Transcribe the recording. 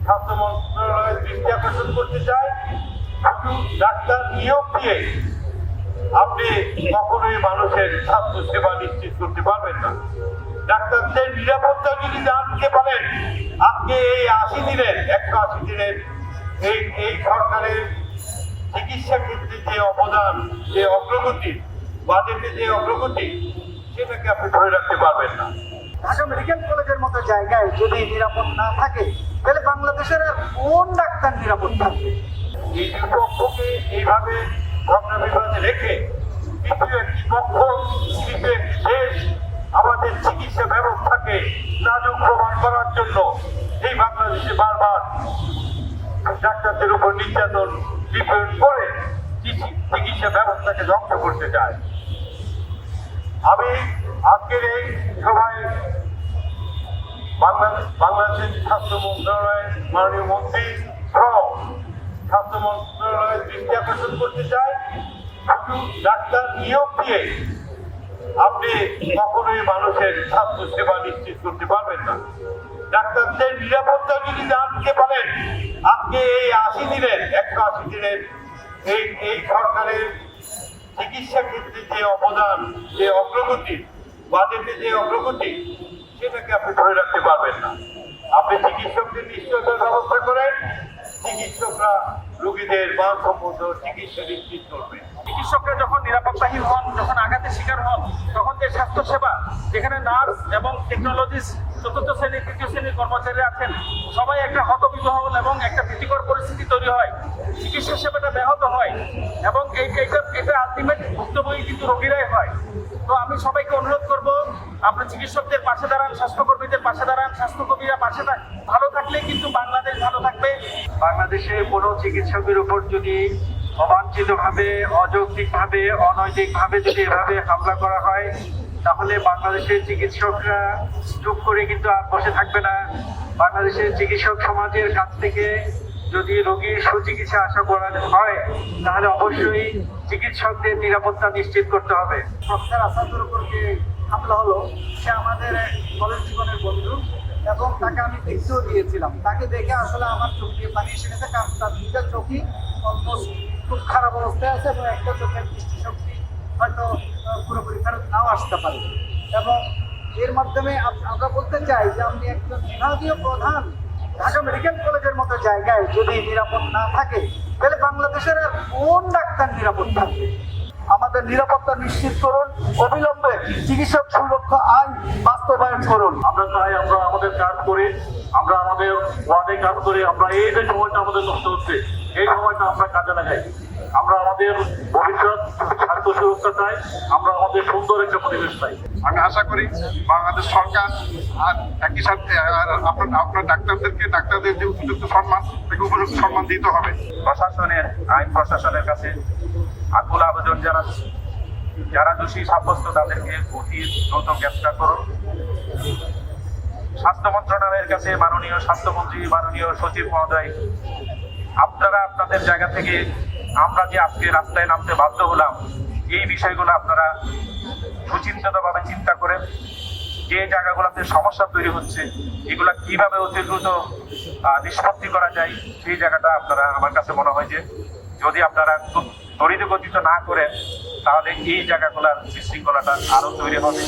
স্বাস্থ্য মন্ত্রণালয়ের দৃষ্টি আকর্ষণ করতে চাই, ডাক্তার নিয়োগ দিয়ে আপনি কখনোই মানুষের স্বাস্থ্য সেবা নিশ্চিত করতে পারবেন না। ডাক্তারদের নিরাপত্তা যদি না দিতে পারেন, আজকে এই 80 দিনের 180 দিনের এই সরকারের চিকিৎসা ক্ষেত্রে যে অবদান, যে অগ্রগতি, বাজেটে যে অগ্রগতি, সেটাকে আপনি ধরে রাখতে পারবেন না। ঢাকা মেডিকেল কলেজের মতো জায়গায় যদি নিরাপদ না থাকে, তাহলে বাংলাদেশের আর কোন ডাক্তার নিরাপদ থাকবে? এই দুপক্ষকে এইভাবে ভগ্নবিভাজে রেখে কিছু একটি পক্ষ, কিছু একটি দেশ আমাদের চিকিৎসা ব্যবস্থাকে নাজুক প্রমাণ করার জন্য এই বাংলাদেশে বারবার ডাক্তারদের উপর নির্যাতন বিপ্রয়োগ করে চিকিৎসা ব্যবস্থাকে ধ্বংস করতে চায়। আমি আজকের এই সভায় বাংলাদেশের স্বাস্থ্য মন্ত্রণালয়ের মাননীয় মন্ত্রী সহ স্বাস্থ্য মন্ত্রণালয়ের দৃষ্টি আকর্ষণ করতে চাই, ডাক্তার নিয়োগ দিয়ে আপনি কখনোই মানুষের স্বাস্থ্য সেবা নিশ্চিত করতে পারবেন না। ডাক্তারদের নিরাপত্তা যদি না দিতে পারেন, আজকে এই 80 দিনের 180 দিনের এই সরকারের চিকিৎসা ক্ষেত্রে যে অবদান, যে অগ্রগতি, বাজেটে যে অগ্রগতি, সেটাকে আপনি ধরে রাখতে পারবেন না। আপনি চিকিৎসকদের নিশ্চয়তার ব্যবস্থা করেন, চিকিৎসকরা রোগীদের মানসম্মত চিকিৎসা নিশ্চিত করবে। চিকিৎসকরা যখন নিরাপত্তাহীন হন, যখন আঘাতের শিকার হন, তখন যে স্বাস্থ্যসেবা, যেখানে নার্স এবং টেকনোলজিস্ট, চতুর্থ শ্রেণীর, তৃতীয় শ্রেণীর কর্মচারীরা আছেন, সবাই একটা হতবিহ্বল এবং একটা ভীতিকর পরিস্থিতি তৈরি হয়, চিকিৎসা সেবাটা ব্যাহত হয় এবং এটা আলটিমেট ভুক্তভোগী কিন্তু রোগীরাই হয়। তো আমি সবাইকে অনুরোধ করব, আপনার চিকিৎসকদের পাশে দাঁড়ান, স্বাস্থ্যকর্মীদের পাশে দাঁড়ান, স্বাস্থ্যকর্মীরা পাশে ভালো থাকলে কিন্তু বাংলাদেশ ভালো থাকবে। বাংলাদেশে কোনো চিকিৎসকের উপর যদি অবাঞ্ছিতভাবে, অযৌক্তিকভাবে, অনৈতিকভাবে যদি এভাবে হামলা করা হয়, তাহলে বাংলাদেশের চিকিৎসকরা চুপ করে কিন্তু আর বসে থাকবে না। বাংলাদেশের চিকিৎসক সমাজের কাছ থেকে যদি রোগীর সুচিকিৎসা আশা করা হয়, তাহলে অবশ্যই চিকিৎসকদের নিরাপত্তা নিশ্চিত করতে হবে। প্রফেসর আসাদুর উপর যে হামলা হলো, সে আমাদের কলেজ জীবনের বন্ধু এবং তাকে আমি দেখতেও দিয়েছিলাম। তাকে দেখে আসলে আমার চোখ দিয়ে পানি এসে গেছে, কারণ তার দুইটা চোখই অলমোস্ট খুব খারাপ অবস্থায় আছে এবং একটা চোখের দৃষ্টিশক্তি হয়তো পুরোপুরি ফেরত নাও আসতে পারে। এবং এর মাধ্যমে আমরা বলতে চাই যে আপনি একজন বিভাগীয় প্রধান ঢাকা মেডিকেল কলেজের মতো জায়গায় যদি নিরাপদ না থাকে, তাহলে বাংলাদেশের আর কোন ডাক্তার নিরাপদ থাকবে? আমাদের নিরাপত্তা নিশ্চিত করুন, অবিলম্বে চিকিৎসক সুরক্ষা আইন বাস্তবায়ন করুন। আমরা চাই আমরা আমাদের কাজ করি, আমরা আমাদের ওয়ার্ডে কাজ করি, আমরা এই যে সময়টা আমাদের নষ্ট হচ্ছে, এই সময়টা আমরা কাজে লাগাই। আমরা আমাদের ভবিষ্যৎ স্বাস্থ্য সুরক্ষা চাই, আমরা আমাদের সুন্দর একটা পরিবেশ চাই। আমি আশা করি বাংলাদেশ সরকার আর একই সাথে আপনার ডাক্তারদের যে উপযুক্ত সম্মান, তাকে উপযুক্ত সম্মান দিতে হবে। আইন প্রশাসনের কাছে আকুল আবেদন জানাচ্ছি, যারা দোষী সাব্যস্ত তাদেরকে অতি দ্রুত গ্রেফতার করুন। স্বাস্থ্য মন্ত্রণালয়ের কাছে মাননীয় স্বাস্থ্যমন্ত্রী, মাননীয় সচিব মহোদয়, আপনারা আপনাদের জায়গা থেকে আমরা যে আজকে রাস্তায় নামতে বাধ্য হলাম, এই বিষয়গুলো আপনারা সুচিন্তিতভাবে চিন্তা করেন। যে জায়গাগুলোতে সমস্যা তৈরি হচ্ছে, এগুলা কিভাবে অতি দ্রুত নিষ্পত্তি করা যায়, সেই জায়গাটা আপনারা, আমার কাছে মনে হয় যে যদি আপনারা খুব ত্বরিতগতিত না করেন, তাহলে এই জায়গাগুলোর বিশৃঙ্খলাটা আরো তৈরি হবে।